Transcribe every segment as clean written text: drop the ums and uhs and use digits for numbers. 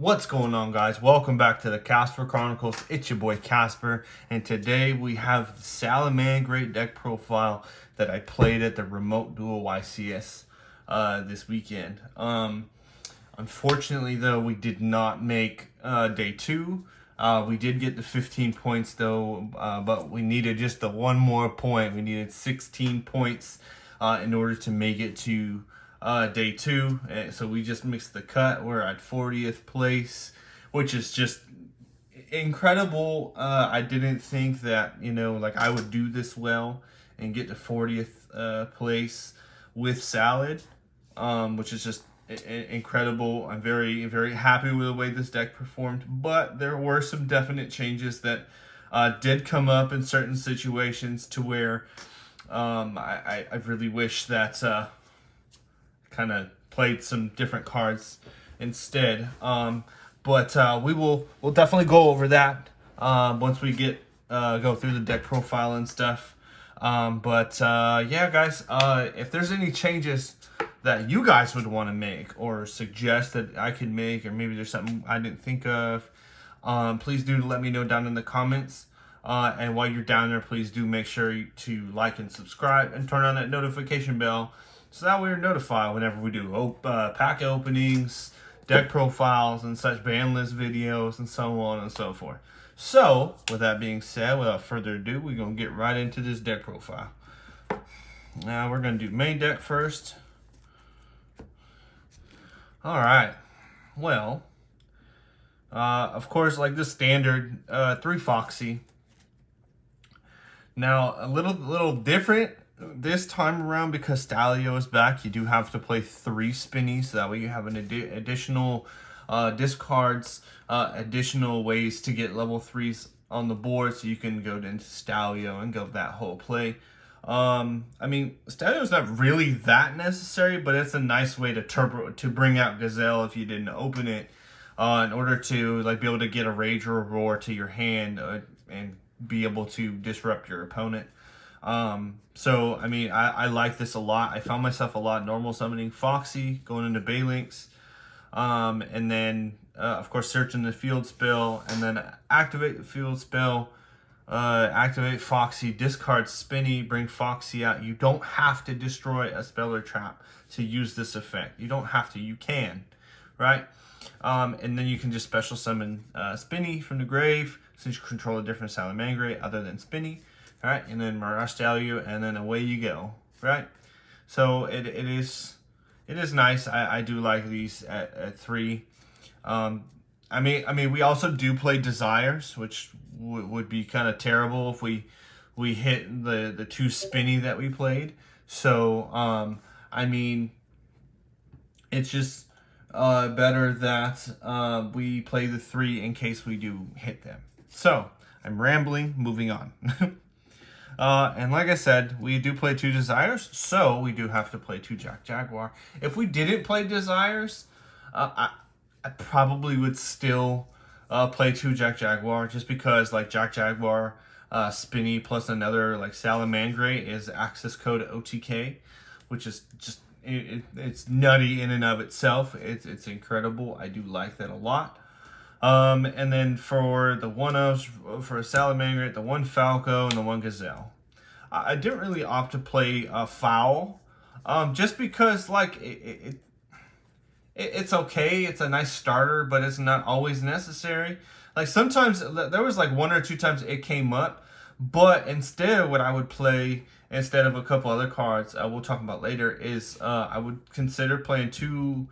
What's going on, guys? Welcome back to the Casper Chronicles. It's your boy Casper, and today we have the SalamanGREAT deck profile that I played at the remote Duel YCS this weekend. Unfortunately, though, we did not make day 2. We did get the 15 points, though, but we needed just the one more point. We needed 16 points in order to make it to day 2. So we just mixed the cut. We're at 40th place, which is just incredible. I didn't think that, I would do this well and get to 40th place with Salad, which is just incredible. I'm very, very happy with the way this deck performed, but there were some definite changes that did come up in certain situations to where I really wish that kind of played some different cards instead. But we'll definitely go over that once we get go through the deck profile and stuff. Yeah, guys, if there's any changes that you guys would want to make or suggest that I could make, or maybe there's something I didn't think of, please do let me know down in the comments. And while you're down there, please do make sure to like and subscribe and turn on that notification bell so that way you're notified whenever we do pack openings, deck profiles, and such, ban list videos, and so on and so forth. So, with that being said, without further ado, we're going to get right into this deck profile. Now, we're going to do main deck first. Alright. Well, of course, like the standard, 3 Foxy. Now, a little different this time around because Stalio is back. You do have to play 3 Spinnies, so that way you have an additional discards, additional ways to get level 3s on the board, so you can go into Stalio and go that whole play. I mean, Stalio is not really that necessary, but it's a nice way to bring out Gazelle if you didn't open it, in order to be able to get a Rage or a Roar to your hand and be able to disrupt your opponent. So, I mean, I like this a lot. I found myself a lot normal summoning Foxy, going into Balinks, and then, of course, searching the field spell, and then activate the field spell, activate Foxy, discard Spinny, bring Foxy out. You don't have to destroy a spell or trap to use this effect. You don't have to. You can, right? And then you can just special summon Spinny from the grave, since you control a different SalamanGREAT other than Spinny. All right, and then Mirage Stalio, and then away you go, right? So it is nice. I do like these at 3. I mean, we also do play Desires, which would be kind of terrible if we hit the 2 Spinny that we played. So I mean, it's just better that we play the 3 in case we do hit them. So I'm rambling. Moving on. And like I said, we do play 2 Desires, so we do have to play 2 Jaguar. If we didn't play Desires, I probably would still play 2 Jaguar, just because Jaguar, Spinny plus another SalamanGREAT is access code OTK, which is just it's nutty in and of itself. It's incredible. I do like that a lot. And then for the 1-ofs, for SalamanGREAT, the 1 Falco and the 1 Gazelle. I didn't really opt to play Foul, just because it's okay. It's a nice starter, but it's not always necessary. Sometimes there was 1 or 2 times it came up, but instead what I would play instead of a couple other cards we'll talk about later is I would consider playing two,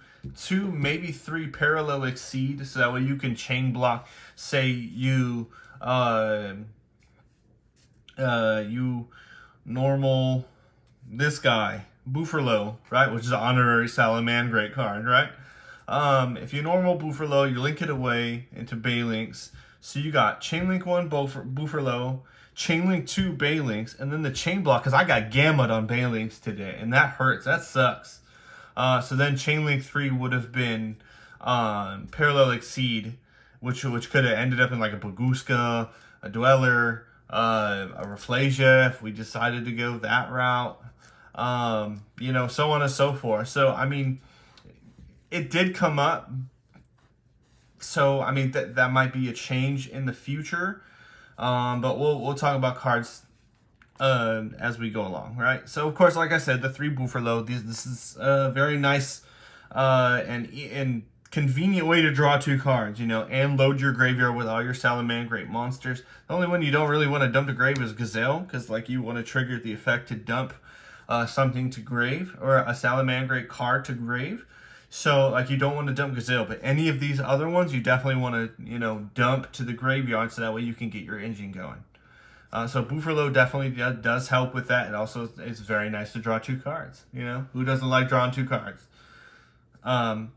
maybe 3 Parallel Exceed, so that way you can chain block. Say you normal this guy Bufferlo, right, which is an honorary SalamanGREAT card, right? If you normal Bufferlo, you link it away into Balinks, so you got Chainlink 1 Bufferlo, Chainlink 2 Balinks, and then the chain block, because I got Gamut on Balinks today, and that hurts. That sucks. So then Chainlink 3 would have been Parallel Exceed, which could have ended up in a Baguska, a Dweller, a Rafflesia if we decided to go that route. So on and so forth. So, I mean, it did come up, So I mean that might be a change in the future, but we'll talk about cards as we go along, right? So of course, like I said, the 3 Buffalo. This is a very nice and convenient way to draw 2 cards, and load your graveyard with all your SalamanGREAT monsters. The only one you don't really want to dump to grave is Gazelle, because like you want to trigger the effect to dump something to grave, or a SalamanGREAT card to grave. So like you don't want to dump Gazelle, but any of these other ones you definitely want to dump to the graveyard, so that way you can get your engine going. So Buffalo definitely does help with that. It also is very nice to draw 2 cards. Who doesn't like drawing 2 cards? And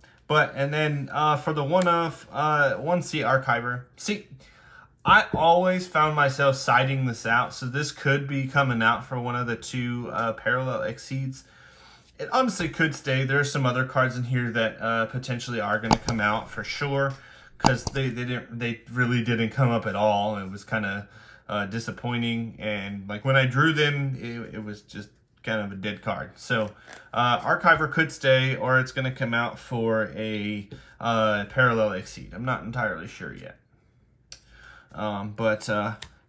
then for the 1C Archiver, see, I always found myself siding this out, so this could be coming out for one of the 2 parallel exceeds. It honestly could stay. There's some other cards in here that potentially are going to come out for sure, because they really didn't come up at all. It was kind of disappointing, and like when I drew them, it was just kind of a dead card. So Archiver could stay, or it's going to come out for a parallel exceed. I'm not entirely sure yet. But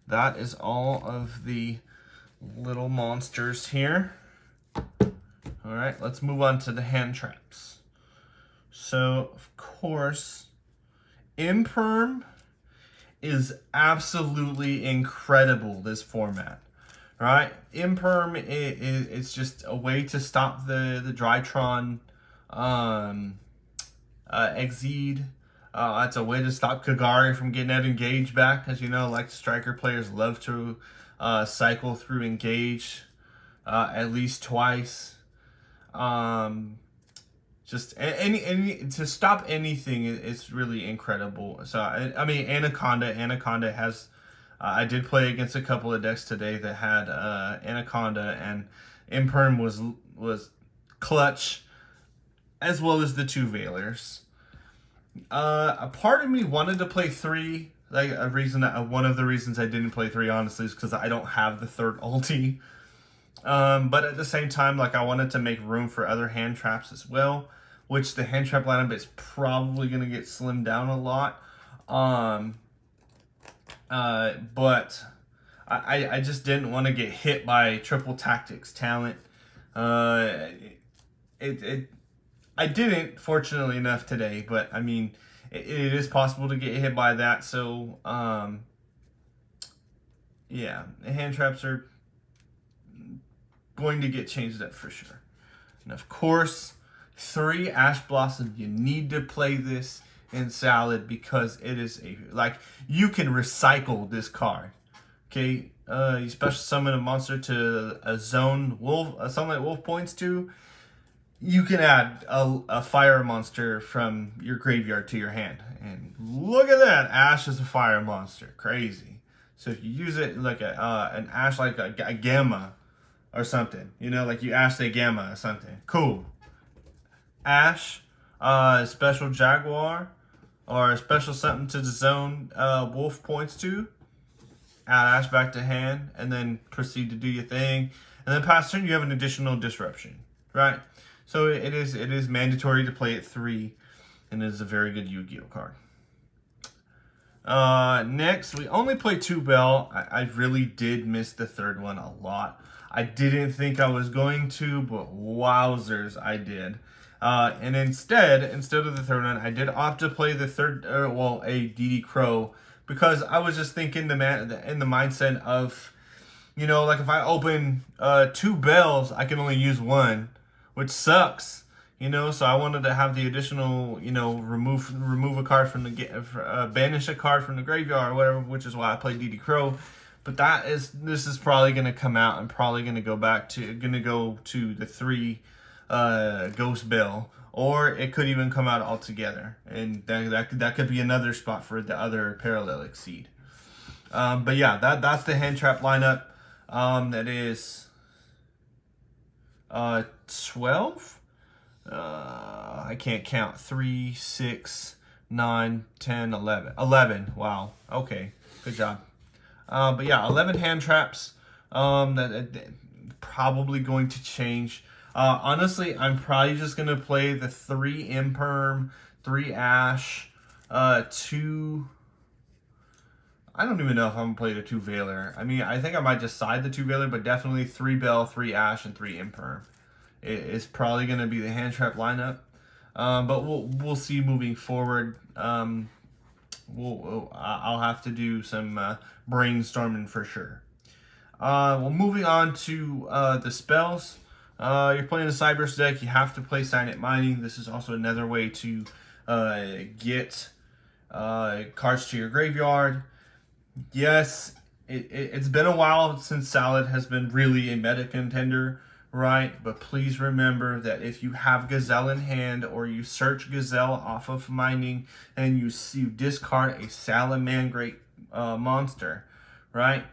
that is all of the little monsters here. All right, let's move on to the hand traps. So, of course, Imperm is absolutely incredible, this format. Right? Imperm is just a way to stop the Drytron Exceed. It's a way to stop Kagari from getting that Engage back. As you know, like Striker players love to cycle through Engage at least twice. Just any to stop anything, it's really incredible. So I mean, Anaconda has. I did play against a couple of decks today that had Anaconda, and Imperm was clutch, as well as the 2 Veilers. A part of me wanted to play 3. Like one of the reasons I didn't play 3, honestly, is because I don't have the 3rd ulti. But at the same time, like I wanted to make room for other hand traps as well, which the hand trap lineup is probably going to get slimmed down a lot. But I just didn't want to get hit by Triple Tactics talent. I didn't, fortunately enough, today, but I mean, it is possible to get hit by that. So, yeah, the hand traps are going to get changed up for sure. And of course, 3 Ash Blossom. You need to play this in Salad, because it is you can recycle this card. Okay, you special summon a monster to a zone something like Wolf points to. You can add a fire monster from your graveyard to your hand, and look at that, Ash is a fire monster. Crazy. So if you use it like an Ash, like a Gamma or something, like you Ash a Gamma or something, cool. Ash, special Jaguar, or a special something to the zone Wolf points to. Add Ash back to hand, and then proceed to do your thing. And then past turn, you have an additional disruption, right? So it is mandatory to play at 3, and it is a very good Yu-Gi-Oh card. Next, we only play 2 Bell. I really did miss the 3rd one a lot. I didn't think I was going to, but wowzers, I did. And instead of the 3rd one, I did opt to play the 3rd, a DD Crow, because I was just thinking in the mindset of, like if I open 2 Bells, I can only use 1, which sucks, So I wanted to have the additional, remove a card from the banish a card from the graveyard or whatever, which is why I played DD Crow. But this is probably going to come out and probably going to go to the 3 Ghost Bell, or it could even come out altogether, and that could be another spot for the other parallel exceed. But yeah, that's the hand trap lineup. That is 12. I can't count. 3, 6, 9, 10, 11. 11. Wow. Okay. Good job. But yeah, 11 hand traps. That probably going to change. Honestly, I'm probably just going to play the 3 Imperm, 3 Ash, two. I don't even know if I'm gonna play the 2 Veiler. I mean, I think I might just side the 2 Veiler, but definitely 3 Bell, 3 Ash, and 3 Imperm. It's probably gonna be the hand trap lineup, but we'll see moving forward. I'll have to do some brainstorming for sure. Well, moving on to the spells. You're playing a Cyberse deck. You have to play Silent Mining. This is also another way to get cards to your graveyard. Yes, it's been a while since Salad has been really a meta contender, right? But please remember that if you have Gazelle in hand or you search Gazelle off of mining and you discard a SalamanGREAT monster, right?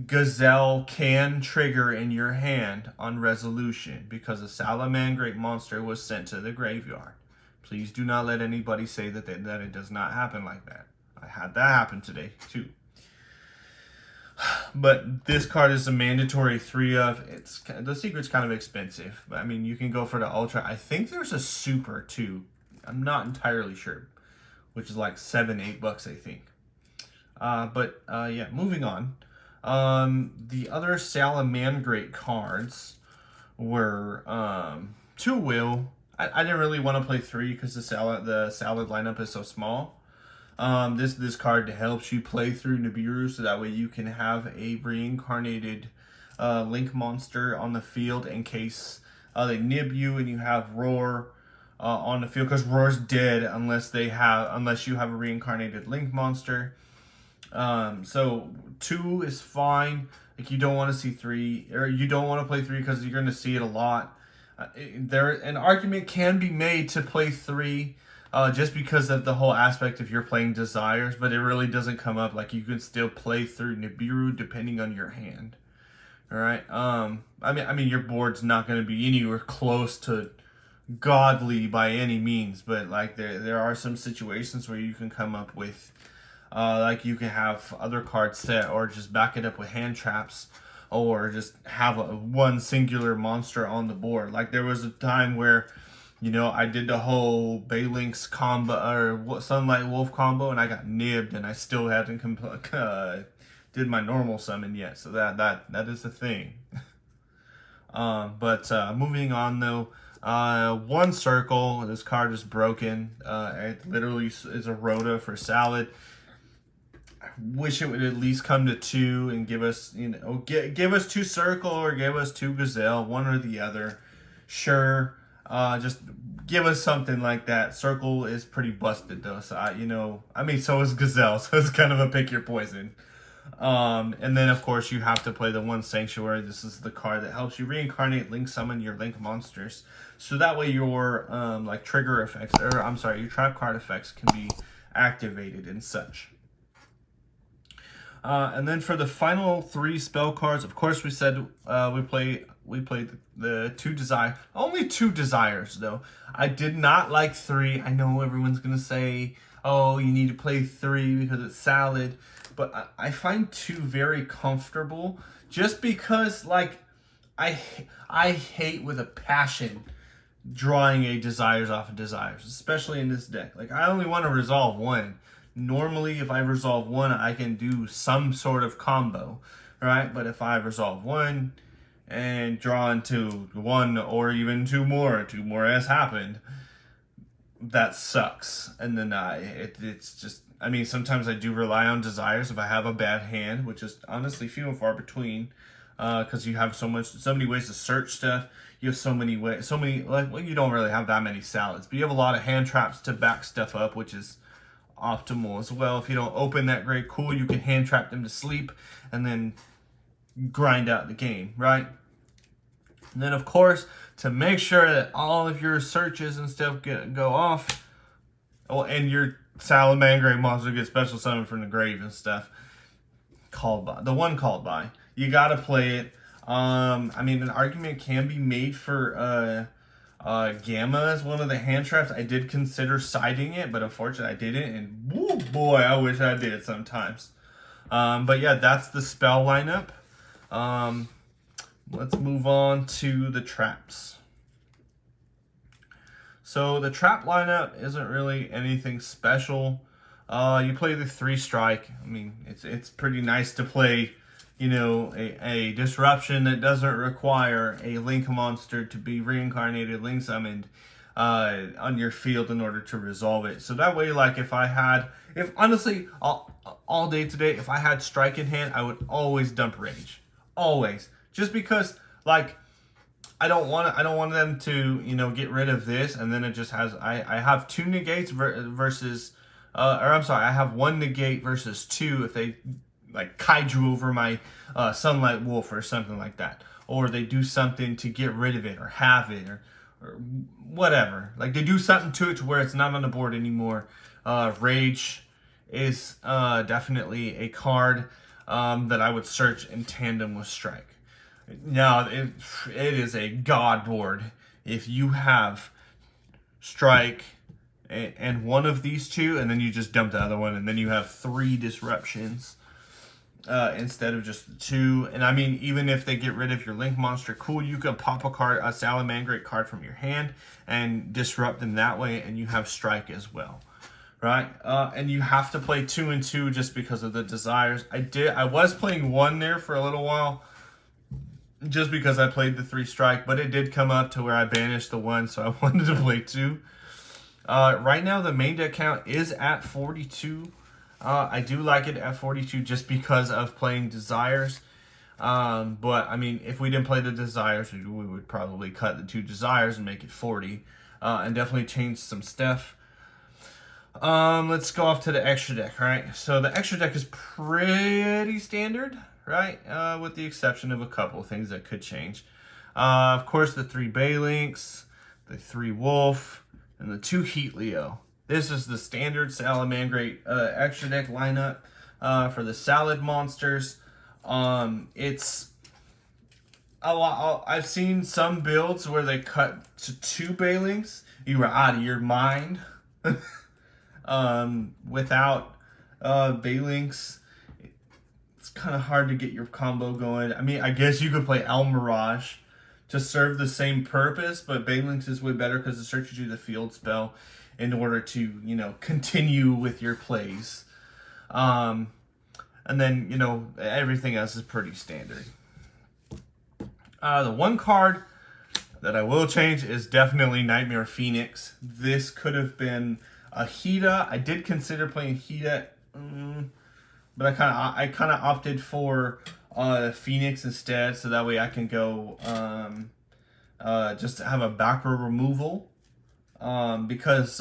Gazelle can trigger in your hand on resolution because a SalamanGREAT monster was sent to the graveyard. Please do not let anybody say that it does not happen like that. I had that happen today too. But this card is a mandatory 3 of. The secret's kind of expensive, but I mean you can go for the ultra. I think there's a super too. I'm not entirely sure, which is like $7-8 I think. Yeah, moving on. The other SalamanGREAT cards were 2 Will. I didn't really want to play 3 because the salad lineup is so small. This card helps you play through Nibiru, so that way you can have a reincarnated Link monster on the field in case they nib you and you have Roar on the field, because Roar's dead unless you have a reincarnated Link monster. So 2 is fine. Like, you don't want to see 3, or you don't want to play 3 because you're going to see it a lot. An argument can be made to play 3 just because of the whole aspect of you're playing Desires, but it really doesn't come up. Like, you can still play through Nibiru depending on your hand. All right. I mean, your board's not going to be anywhere close to godly by any means, but like there are some situations where you can come up with, like you can have other cards set, or just back it up with hand traps, or just have one singular monster on the board. Like, there was a time where, you know, I did the whole Balinx combo or Sunlight Wolf combo, and I got nibbed, and I still hadn't did my normal summon yet. So that is the thing. Moving on though, 1 Circle. This card is broken. It literally is a Rhoda for Salad. I wish it would at least come to 2 and give us, you know, give us 2 Circle or give us 2 Gazelle, one or the other. Sure. Just give us something like that. Circle is pretty busted though, so so is Gazelle, so it's kind of a pick your poison. And then of course you have to play the 1 Sanctuary. This is the card that helps you reincarnate Link summon your Link monsters, so that way your like trigger effects, or I'm sorry, your trap card effects can be activated and such. And then for the final 3 spell cards, of course we said we played the 2 Desire. Only 2 Desires though. I did not like 3. I know everyone's gonna say, oh, you need to play 3 because it's Salad, but I find 2 very comfortable, just because like I hate with a passion drawing a Desires off of Desires, especially in this deck. Like, I only want to resolve 1. Normally, if I resolve 1, I can do some sort of combo, right? But if I resolve 1 and draw into 1 or even 2 more has happened, that sucks. And then it's just, I mean, sometimes I do rely on Desires if I have a bad hand, which is honestly few and far between, because you have so many ways to search stuff. You have so many ways, you don't really have that many Salads, but you have a lot of hand traps to back stuff up, which is optimal as well. If you don't open that great, cool, you can hand trap them to sleep and then grind out the game, right? And then of course, to make sure that all of your searches and stuff go off, and your SalamanGREAT monster gets special summoned from the grave and stuff, called by, you gotta play it. I mean, an argument can be made for Gamma as one of the hand traps. I did consider siding it, but unfortunately I didn't, and woo boy, I wish I did sometimes. But yeah, that's the spell lineup. Let's move on to the traps. So the trap lineup isn't really anything special. You play the 3 strike. I mean, it's pretty nice to play, you know, a disruption that doesn't require a link monster to be reincarnated, link summoned on your field in order to resolve it. So that way, like if honestly, all day today, if I had strike in hand, I would always dump rage, always, just because like I don't want them to, you know, get rid of this and then it just has I have 2 negates versus or I'm sorry, I have 1 negate versus 2 if they like kaiju over my Sunlight Wolf or something like that, or they do something to get rid of it or have it or whatever. Like they do something to it to where it's not on the board anymore. Rage is definitely a card that I would search in tandem with Strike. Now it is a god board if you have Strike and one of these 2, and then you just dump the other one, and then you have 3 disruptions instead of just 2. And I mean, even if they get rid of your link monster, cool, you can pop a SalamanGREAT card from your hand and disrupt them that way, and you have Strike as well, right? And you have to play 2 and 2 just because of the desires. I was playing 1 there for a little while, just because I played the 3 strike, but it did come up to where I banished the 1, so I wanted to play 2. Right now, the main deck count is at 42. I do like it at 42 just because of playing Desires. But, I mean, if we didn't play the Desires, we would probably cut the 2 Desires and make it 40. And definitely change some stuff. Let's go off to the extra deck, right? So the extra deck is pretty standard, right? With the exception of a couple of things that could change. Of course, the 3 Balinks, the 3 Wolf, and the 2 Heat Leo. This is the standard SalamanGREAT extra deck lineup for the Salad monsters. It's a lot. I've seen some builds where they cut to 2 Balinks. You were out of your mind. Without Balinks, it's kind of hard to get your combo going. I mean, I guess you could play El Mirage to serve the same purpose, but Balinks is way better because it searches you the field spell in order to, you know, continue with your plays. And then, you know, everything else is pretty standard. The one card that I will change is definitely Nightmare Phoenix. This could have been a Hida. I did consider playing Hida, but I kind of opted for Phoenix instead, so that way I can go just have a back row removal, because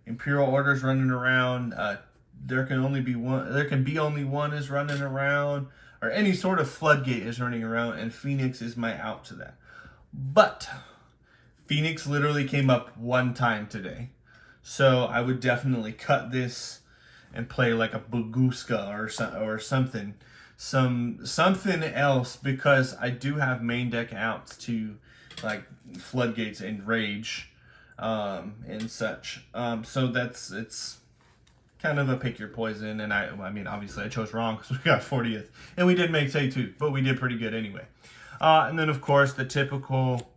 Imperial Order's running around. There can be only one is running around, or any sort of floodgate is running around, and Phoenix is my out to that. But Phoenix literally came up 1 time today, so I would definitely cut this and play like a Baguska or something else, because I do have main deck outs to like Floodgates and Rage and such. So it's kind of a pick your poison, and I mean, obviously I chose wrong because we got 40th, and we did make say 2, but we did pretty good anyway. And then of course the typical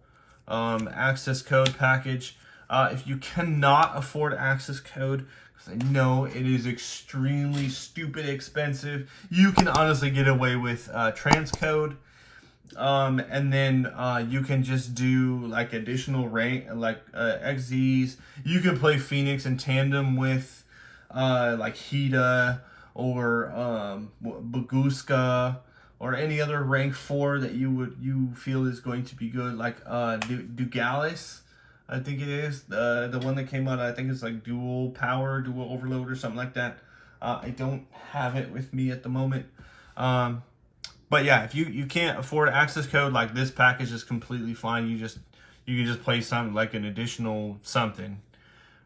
access code package. If you cannot afford access code, because I know it is extremely stupid expensive, you can honestly get away with transcode. And then you can just do like additional rank, like XZs. You can play Phoenix in tandem with like Hida or Baguska or any other rank 4 that you feel is going to be good, like Dugalis, I think it is the one that came out. I think it's like Duel Power, Duel Overload, or something like that. I don't have it with me at the moment. But yeah, if you can't afford access code, like this package is completely fine. You can just play something like an additional something.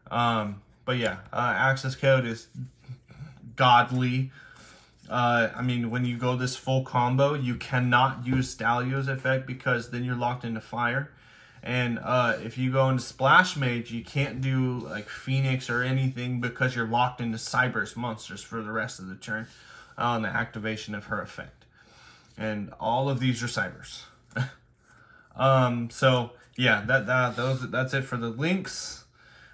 But yeah, access code is godly. I mean, when you go this full combo, you cannot use Stalio's effect because then you're locked into fire. And if you go into Splash Mage, you can't do like Phoenix or anything because you're locked into Cyberse monsters for the rest of the turn on the activation of her effect. And all of these are Cybers. So yeah, that's it for the links.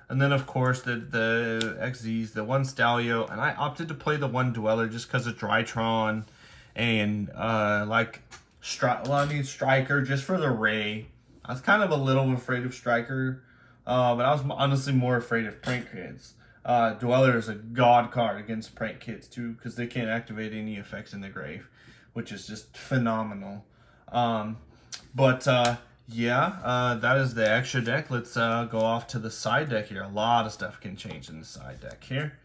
And then, of course, the XZs, the one Stalio, and I opted to play the one Dweller just because of Drytron and Striker just for the Ray. I was kind of a little afraid of Striker, but I was honestly more afraid of Prank Kids. Dweller is a god card against Prank Kids too because they can't activate any effects in the grave, which is just phenomenal. Yeah, that is the extra deck. Let's go off to the side deck here. A lot of stuff can change in the side deck here.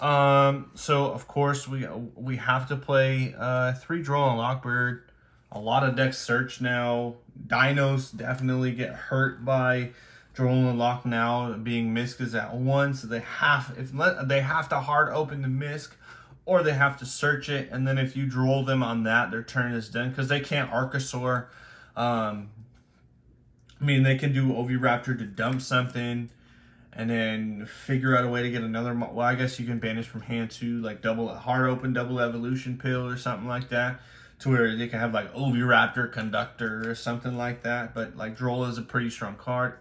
So of course we have to play 3 Duel and Lockbird. A lot of decks search now. Dinos definitely get hurt by Duel and Lock now being Miscas at 1, so they have to hard open the Misc, or they have to search it, and then if you droll them on that, their turn is done because they can't Archosaur. I mean, they can do Oviraptor to dump something, and then figure out a way to get another. Well, I guess you can banish from hand too, like hard open, double evolution pill or something like that, to where they can have like Oviraptor Conductor or something like that. But like Droll is a pretty strong card.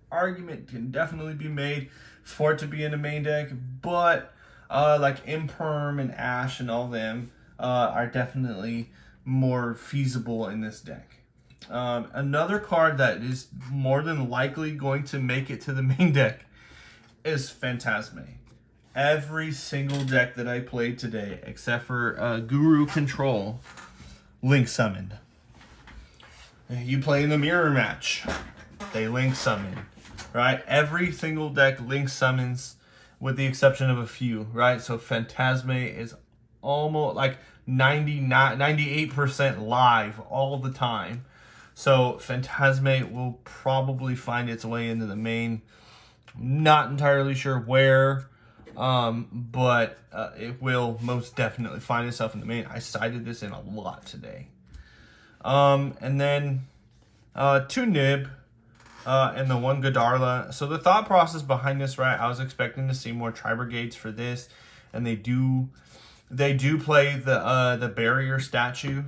Argument can definitely be made for it to be in the main deck, but like Imperm and Ash and all them are definitely more feasible in this deck. Another card that is more than likely going to make it to the main deck is Phantasme. Every single deck that I played today, except for Guru Control, Link Summoned. You play in the mirror match, they Link Summon. Right? Every single deck Link summons, with the exception of a few, right? So Phantasme is almost like 98% live all the time. So Phantasme will probably find its way into the main. Not entirely sure where, but it will most definitely find itself in the main. I cited this in a lot today. And then 2 Nib. And the 1 Godarla. So the thought process behind this, right? I was expecting to see more Tri-Brigades for this, and they do play the barrier statue.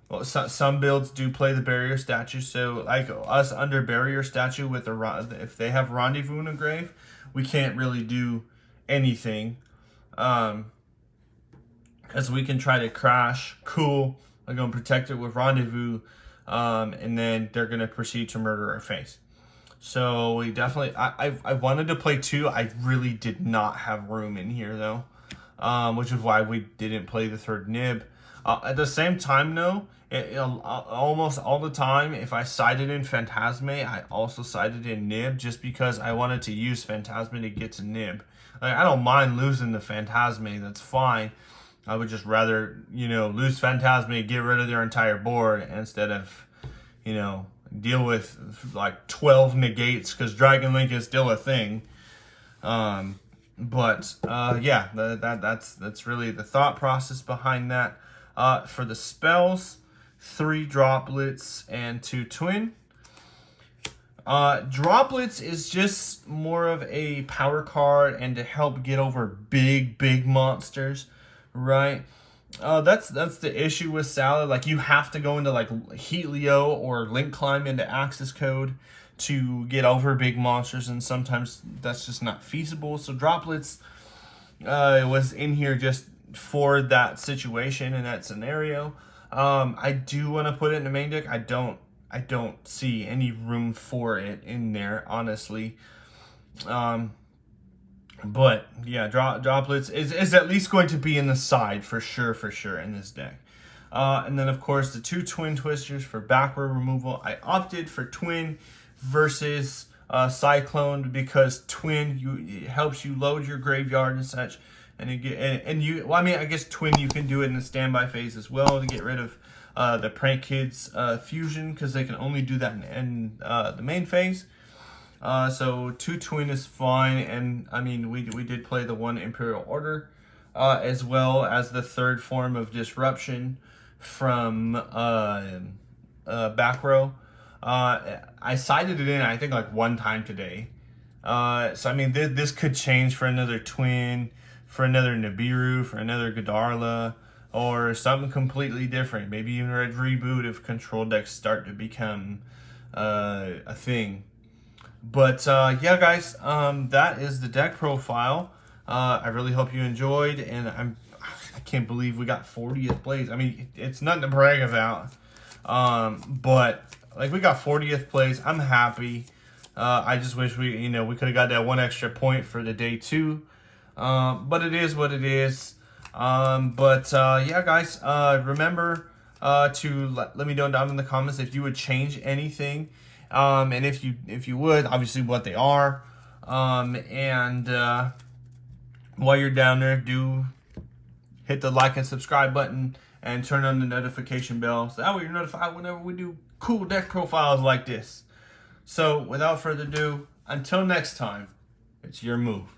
Well, some builds do play the barrier statue. So like us under barrier statue with if they have Rendezvous in a grave, we can't really do anything, because we can try to crash. Cool, I'm gonna protect it with Rendezvous, and then they're gonna proceed to murder our face. So we definitely, I wanted to play 2. I really did not have room in here though, which is why we didn't play the 3rd Nib. At the same time though, almost all the time, if I sided in Phantasme, I also sided in Nib just because I wanted to use Phantasme to get to Nib. Like, I don't mind losing the Phantasme, that's fine. I would just rather, lose Phantasme, get rid of their entire board instead of, deal with like 12 negates, because Dragon Link is still a thing. Yeah, that's really the thought process behind that. For the spells, 3 Droplets and 2 Twin. Droplets is just more of a power card and to help get over big monsters, right? That's the issue with Salad. Like, you have to go into like Helio or Link Climb into Axis Code to get over big monsters, and sometimes that's just not feasible. So Droplets was in here just for that situation and that scenario. I do want to put it in the main deck. I don't see any room for it in there, honestly. But yeah, Droplets is at least going to be in the side for sure in this deck. And then of course the 2 Twin Twisters for backward removal. I opted for Twin versus Cyclone because Twin it helps you load your graveyard and such, and I guess Twin you can do it in the standby phase as well to get rid of the Prank Kids fusion, because they can only do that in the main phase. So 2 Twin is fine, and I mean we did play the 1 Imperial Order, as well as the 3rd form of Disruption from back row. I sided it in, I think, like 1 time today. So I mean this could change for another Twin, for another Nibiru, for another Godarla, or something completely different. Maybe even a reboot if control decks start to become a thing. But yeah, guys, that is the deck profile. I really hope you enjoyed, and I can't believe we got 40th place. I mean, it's nothing to brag about, but like we got 40th place. I'm happy. I just wish we could have got that one extra point for the day 2. But it is what it is. Yeah, guys, remember to let me know down in the comments if you would change anything, and if you would, obviously what they are, and while you're down there, do hit the like and subscribe button and turn on the notification bell so that way you're notified whenever we do cool deck profiles like this. So without further ado, until next time, it's your move.